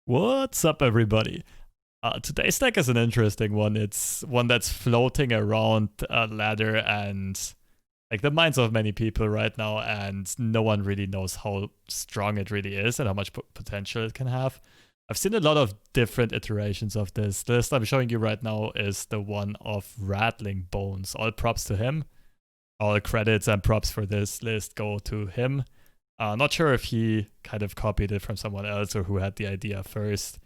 What's up, everybody? Today's deck is an interesting one. It's one that's floating around a ladder and like the minds of many people right now, and no one really knows how strong it really is and how much potential it can have. I've seen a lot of different iterations of this. The list I'm showing you right now is the one of Rattling Bones. All props to him. All credits and props for this list go to him. Not sure if he kind of copied it from someone else or who had the idea first.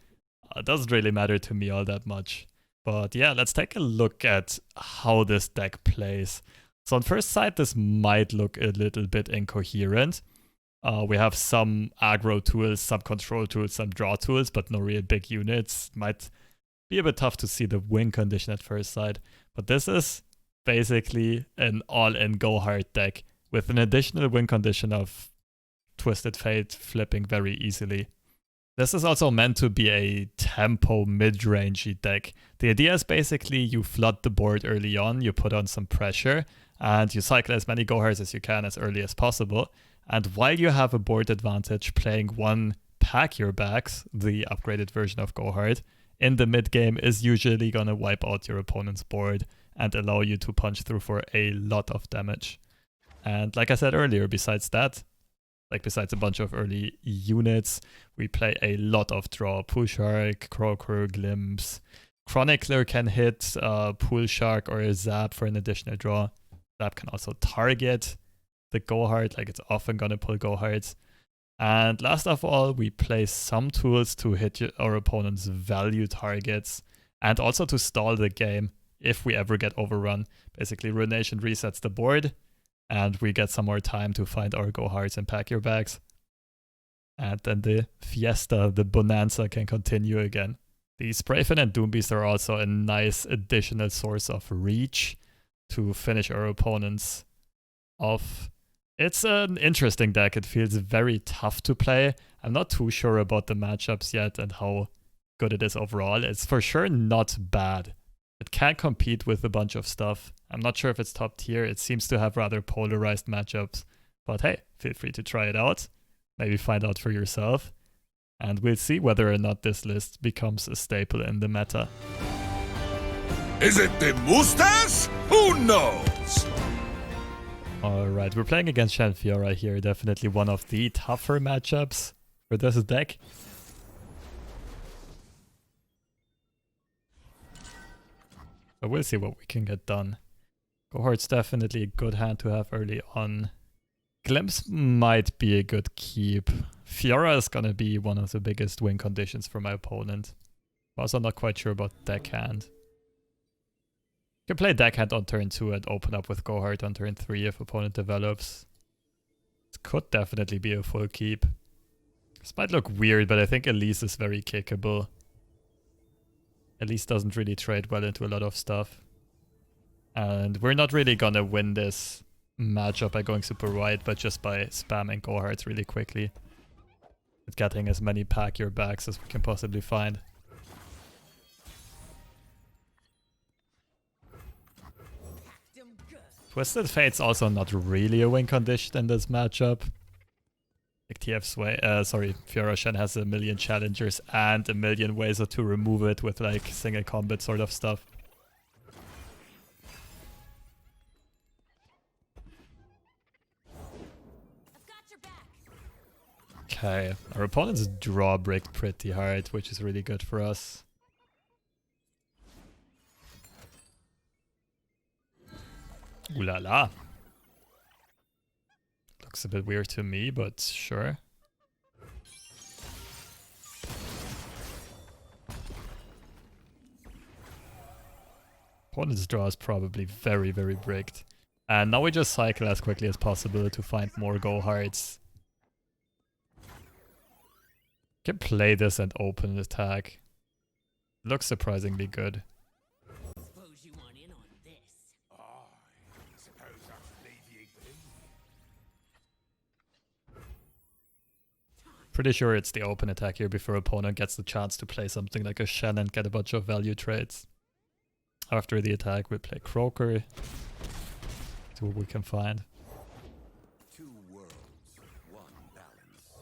Doesn't really matter to me all that much. But yeah, let's take a look at how this deck plays. So on first sight, this might look a little bit incoherent. We have some aggro tools, some control tools, some draw tools, but no real big units. Might be a bit tough to see the win condition at first sight. But this is basically an all-in go-hard deck with an additional win condition of Twisted Fate flipping very easily. This is also meant to be a tempo mid-rangey deck. The idea is basically you flood the board early on, you put on some pressure, and you cycle as many go-hards as you can as early as possible. And while you have a board advantage playing one Pack Your Bags, the upgraded version of go-hard, in the mid-game is usually gonna wipe out your opponent's board and allow you to punch through for a lot of damage. And like I said earlier, besides that, besides a bunch of early units, we play a lot of draw. Pool Shark, Croaker, Glimpse. Chronicler can hit Pool Shark or a Zap for an additional draw. Zap can also target the Go-Hard, like it's often gonna pull Go-Hards. And last of all, we play some tools to hit our opponent's value targets and also to stall the game if we ever get overrun. Basically, Ruination resets the board, and we get some more time to find our go-hards and pack your bags. And then the fiesta, the bonanza can continue again. The Sprayfin and Doombeast are also a nice additional source of reach to finish our opponents off. It's an interesting deck. It feels very tough to play. I'm not too sure about the matchups yet and how good it is overall. It's for sure not bad. It can compete with a bunch of stuff. I'm not sure if it's top tier. It seems to have rather polarized matchups. But hey, feel free to try it out. Maybe find out for yourself. And we'll see whether or not this list becomes a staple in the meta. Is it the mustache? Who knows? Alright, we're playing against Shen Fiora here. Definitely one of the tougher matchups for this deck. But we'll see what we can get done. Go-Hard's definitely a good hand to have early on. Glimpse might be a good keep. Fiora is gonna be one of the biggest win conditions for my opponent. I'm also not quite sure about deckhand. You can play deckhand on turn 2 and open up with Go-Hard on turn 3 if opponent develops. This could definitely be a full keep. This might look weird, but I think Elise is very kickable. Elise doesn't really trade well into a lot of stuff. And we're not really gonna win this matchup by going super wide, but just by spamming Go-Hards really quickly. And getting as many Pack Your Bags as we can possibly find. Twisted Fate's also not really a win condition in this matchup. Like Fiora Shen has a million challengers and a million ways to remove it with like single combat sort of stuff. Okay, our opponent's draw bricked pretty hard, which is really good for us. Ooh la la. Looks a bit weird to me, but sure. Opponent's draw is probably very, very bricked. And now we just cycle as quickly as possible to find more go-hards. Can play this and open an attack. Looks surprisingly good. Pretty sure it's the open attack here before opponent gets the chance to play something like a Shen and get a bunch of value trades. After the attack, we play Croaker. See what we can find. Two worlds, one balance.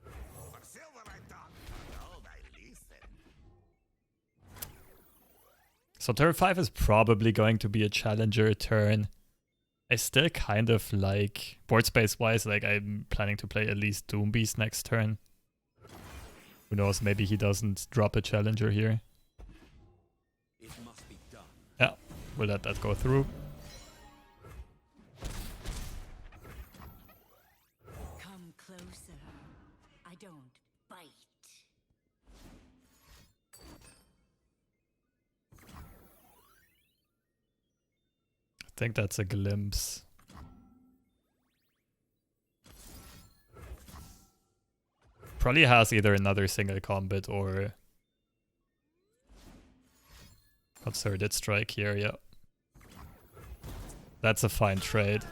For silver So turn 5 is probably going to be a challenger turn. I still kind of like, board space wise, like I'm planning to play at least Doom Beast next turn. Who knows, maybe he doesn't drop a challenger here. It must be done. Yeah, we'll let that go through. Come closer. I don't bite. I think that's a glimpse. Probably has either another single combat or concerted strike here, yeah. That's a fine trade.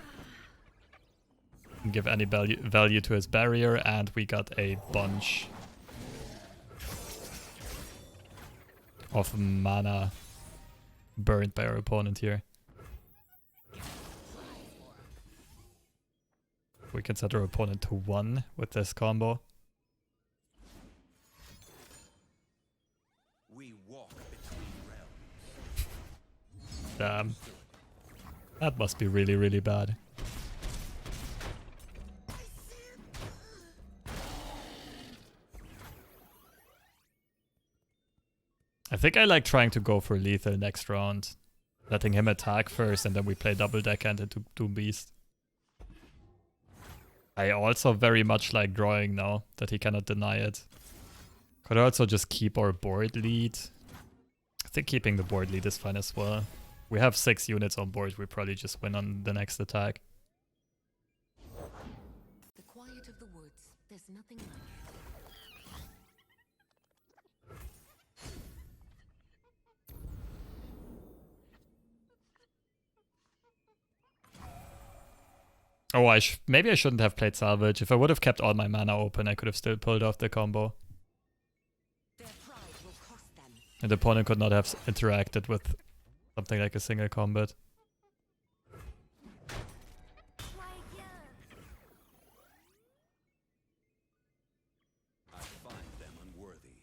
Can give any value to his barrier, and we got a bunch of mana burned by our opponent here. We can set our opponent to 1 with this combo. We walk between realms. Damn. That must be really, really bad. I think I like trying to go for lethal next round. Letting him attack first and then we play double deckhand into Doom Beast. I also very much like drawing now that he cannot deny it. Could also just keep our board lead. I think keeping the board lead is fine as well. We have 6 units on board, we probably just win on the next attack. The quiet of the woods. There's nothing like it. Oh, maybe I shouldn't have played Salvage. If I would have kept all my mana open, I could have still pulled off the combo. Their pride will cost them. And the opponent could not have interacted with something like a single combat. I find them unworthy.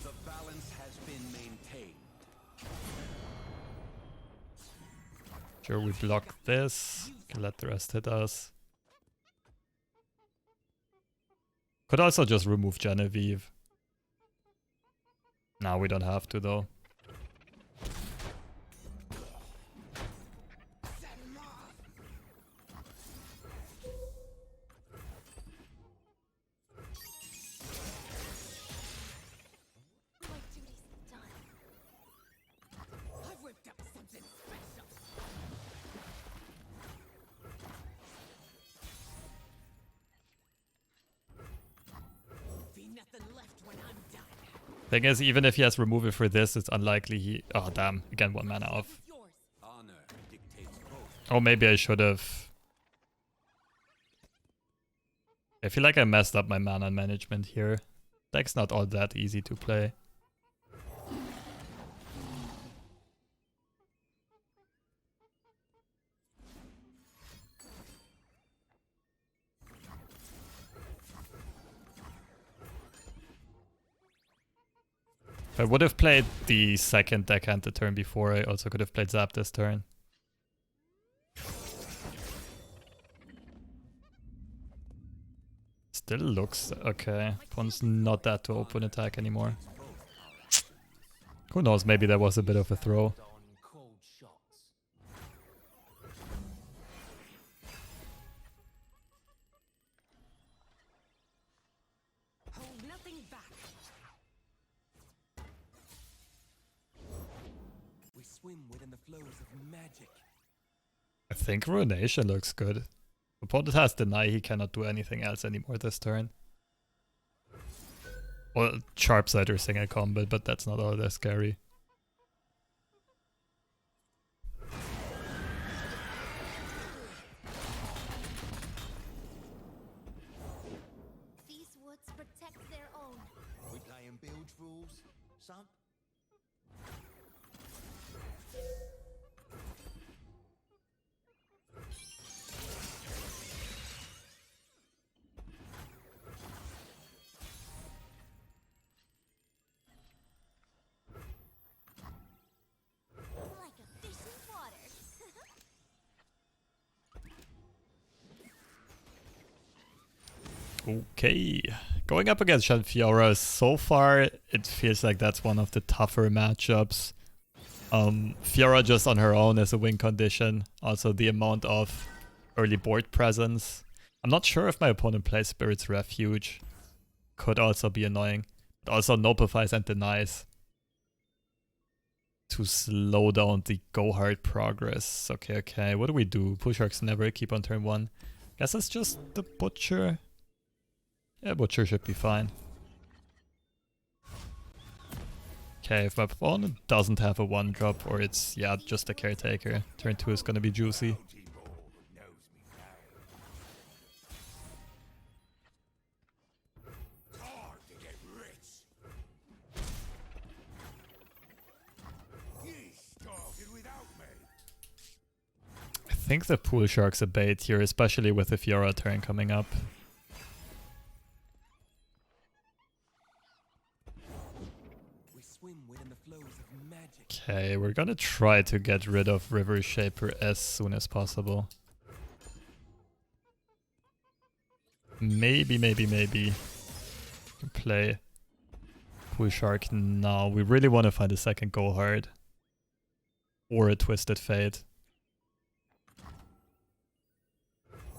The balance has been maintained. Sure, we block this. Can let the rest hit us. Could also just remove Genevieve. No, we don't have to though. My duty's done. I've whipped up something special. Be nothing left when I'm done. Thing is, even if he has removal for this, it's unlikely he... Oh, damn. Again, 1 mana off. Yours. Honor dictates both. Oh, maybe I should have... I feel like I messed up my mana management here. Deck's not all that easy to play. If I would have played the second deckhand the turn before, I also could have played Zap this turn. Still looks okay. Opponent's not that to open attack anymore. Who knows, maybe that was a bit of a throw. Hold nothing back. We swim within the flows of magic. I think Ruination looks good. Opponent has Deny, he cannot do anything else anymore this turn. Well, Sharpside or single combat, but that's not all that scary. These woods protect their own. We playing bilge rules, son? Okay. Going up against Shen Fiora, so far it feels like that's one of the tougher matchups. Fiora just on her own is a win condition. Also the amount of early board presence. I'm not sure if my opponent plays Spirit's Refuge. Could also be annoying. But also notifies and denies to slow down the go hard progress. Okay. What do we do? Push Arcs never keep on turn 1. Guess it's just the Butcher. Yeah, Butcher should be fine. Okay, if my opponent doesn't have a 1-drop or it's, yeah, just a Caretaker, turn 2 is gonna be juicy. I think the Pool Shark's a bait here, especially with the Fiora turn coming up. We swim within the flows of magic. Okay, we're gonna try to get rid of River Shaper as soon as possible. Maybe. Can play Pool Shark now. We really want to find a second Go Hard. Or a Twisted Fate.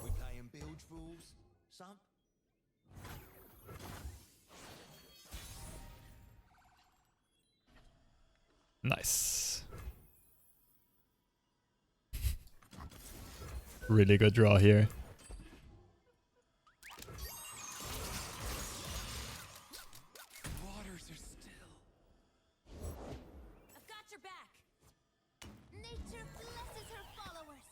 We playing bilge rules, son. Nice. Really good draw here. Waters are still. I've got your back. Nature blesses her followers.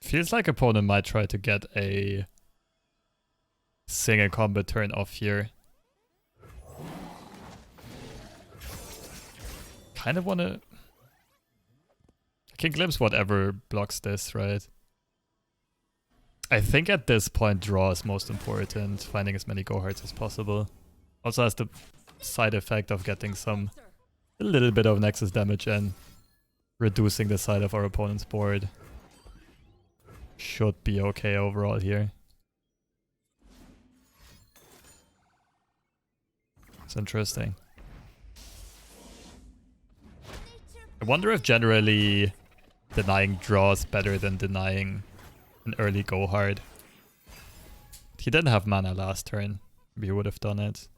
Feels like opponent might try to get a single combat turn off here. Kind of want to... I can glimpse whatever blocks this, right? I think at this point draw is most important, finding as many go hards as possible. Also has the side effect of getting a little bit of Nexus damage and reducing the side of our opponent's board. Should be okay overall here. It's interesting. I wonder if generally denying draws better than denying an early go hard. He didn't have mana last turn. Maybe he would have done it.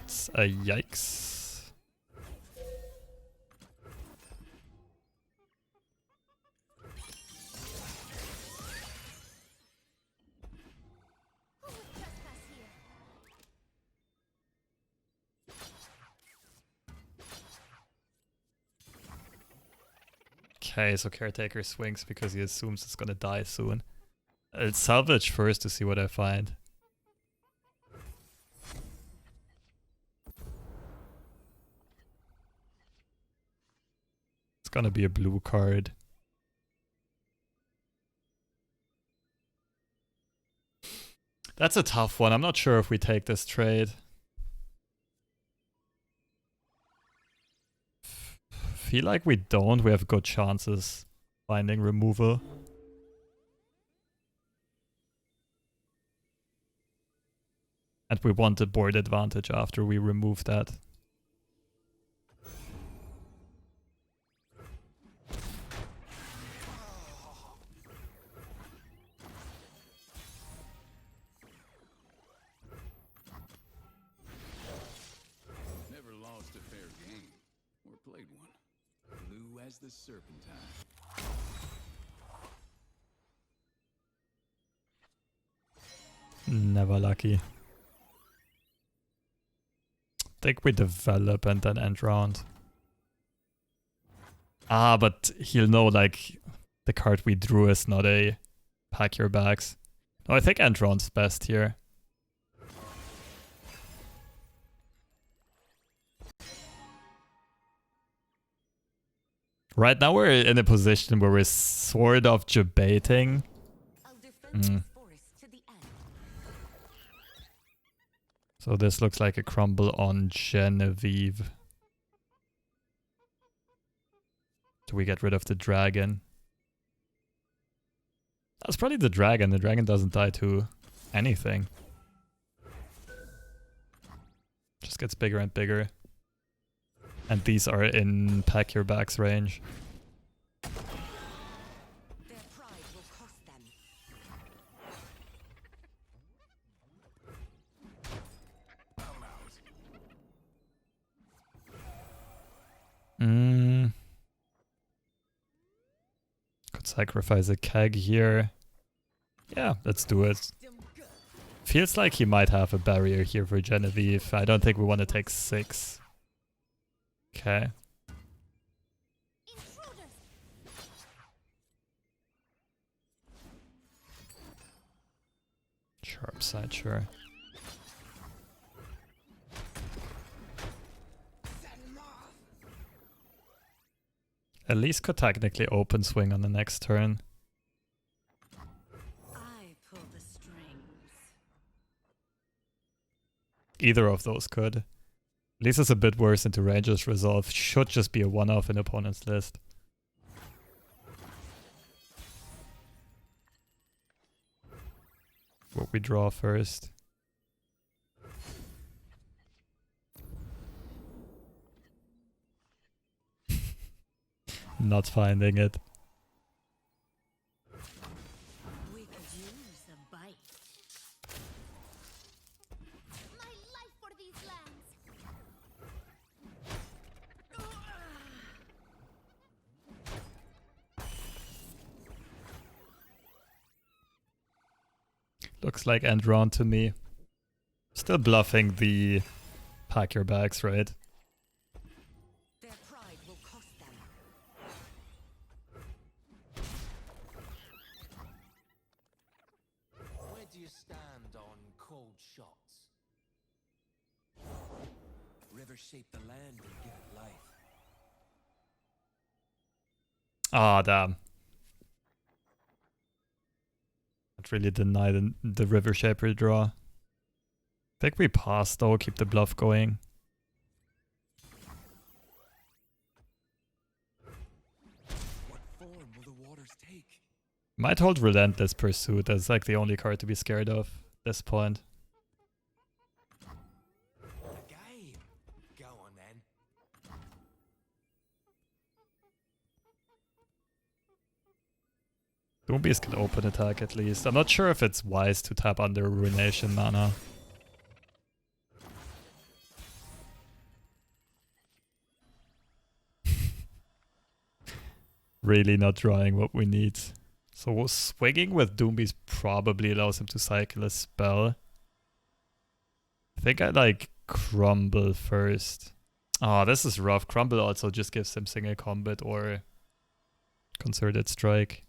It's a yikes. Okay, so Caretaker swings because he assumes it's gonna die soon. I'll salvage first to see what I find. It's gonna be a blue card. That's a tough one. I'm not sure if we take this trade. Feel like we don't. We have good chances finding removal. And we want the board advantage after we remove that. Never lost a fair game, or played one. Blue as the serpentine. Never lucky. Think we develop and then end round. Ah, but he'll know like the card we drew is not a pack your bags. No, I think end round's best here. Right now we're in a position where we're sort of debating. I'll defend this forest to the end. So this looks like a crumble on Genevieve. Do we get rid of the dragon? That's probably the dragon. The dragon doesn't die to anything. Just gets bigger and bigger. And these are in pack your bags range. Their pride will cost them. Could sacrifice a keg here. Yeah, let's do it. Feels like he might have a barrier here for Genevieve. I don't think we want to take 6. Okay. Sharp side, sure. Elise could technically open swing on the next turn. I pull the strings. Either of those could. Elise is a bit worse into Ranger's Resolve. Should just be a one-off in opponent's list. What we draw first. Not finding it. We could use a bite. My life for these lands. Looks like end round to me. Still bluffing the pack your bags, right? Their pride will cost them. Where do you stand on cold shots? Rivers shape the land and give it life. Ah, damn. Can't really deny the River Shaper draw. I think we pass though, keep the bluff going. What form will the waters take? Might hold Relentless Pursuit as like the only card to be scared of at this point. A game. Go on then. Doombeast can open attack at least. I'm not sure if it's wise to tap under Ruination mana. Really not drawing what we need. So swinging with Doombeast probably allows him to cycle a spell. I think I like Crumble first. Oh, this is rough. Crumble also just gives him single combat or Concerted Strike.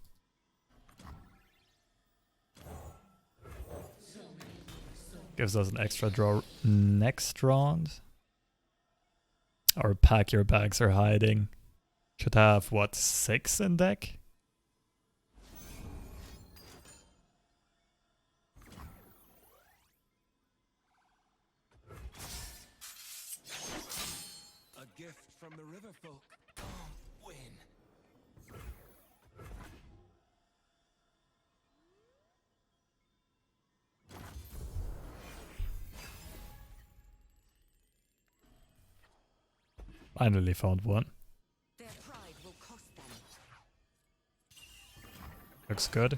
Gives us an extra draw next round. Our pack your bags are hiding. Should have, what, 6 in deck? A gift from the river folk. Win. Finally found one. Their pride will cost them. Looks good.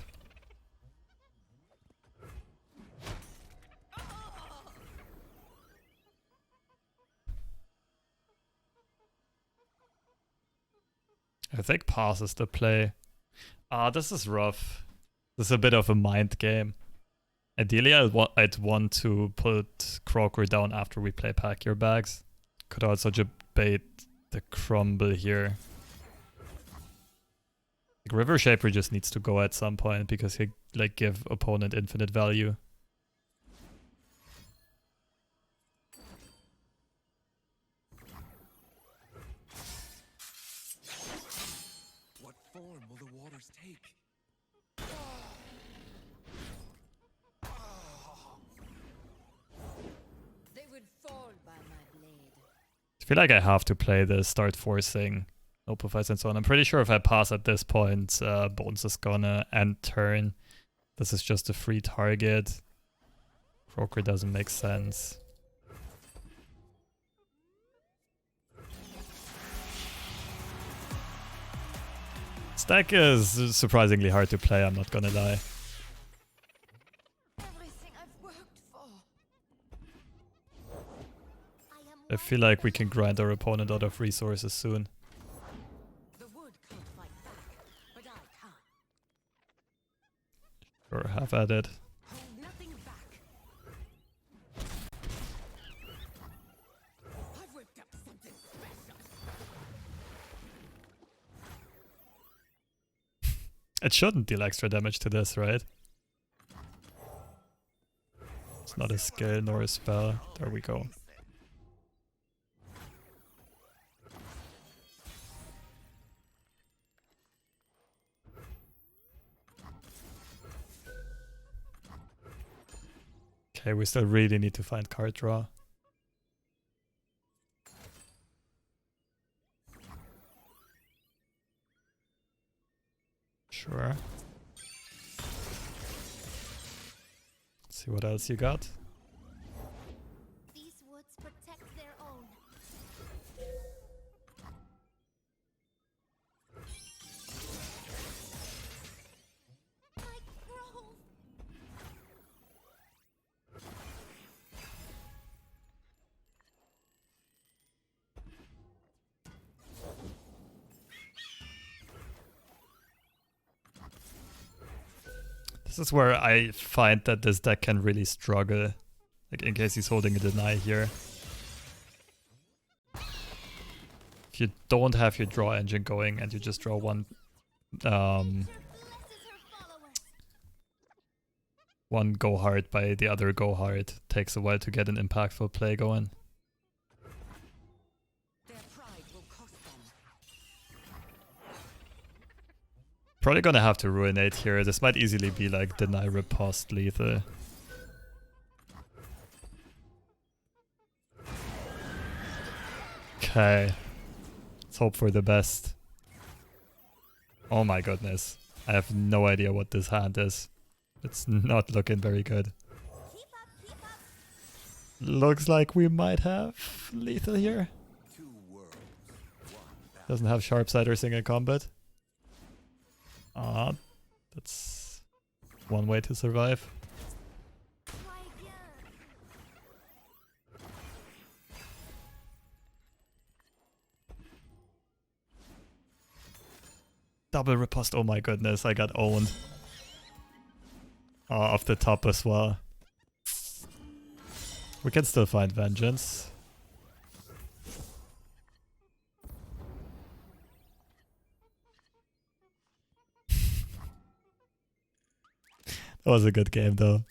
I think pass is the play. Ah, this is rough. This is a bit of a mind game. Ideally, I'd want to put Croaker down after we play pack your bags. Could also just bait the Crumble here. Like, River Shaper just needs to go at some point because he like give opponent infinite value. What form will the waters take? They would fall by my blade. I feel like I have to play this, start forcing Opal Fights and so on. I'm pretty sure if I pass at this point, Bones is gonna end turn. This is just a free target. Croaker doesn't make sense. Stack is surprisingly hard to play, I'm not gonna lie. Everything I've worked for. I feel like we can grind our opponent out of resources soon. The wood can't fight back, but I can. Or have at it. Hold nothing back. I've whipped up something special. It shouldn't deal extra damage to this, right? It's not a skill nor a spell. There we go. Okay, we still really need to find card draw. Sure. Let's see what else you got. These woods protect their own. I grow. This is where I find that this deck can really struggle. Like in case he's holding a deny here. If you don't have your draw engine going and you just draw one one go hard by the other go hard, takes a while to get an impactful play going. Their pride will cost them. Probably gonna have to ruinate here. This might easily be like deny riposte lethal. Okay. Let's hope for the best. Oh my goodness. I have no idea what this hand is. It's not looking very good. Keep up, keep up. Looks like we might have lethal here. Two worlds, one battle. Doesn't have Sharpsider single combat. That's one way to survive. Try again. Double riposte, oh my goodness, I got owned. Off the top as well. We can still find vengeance. That was a good game though.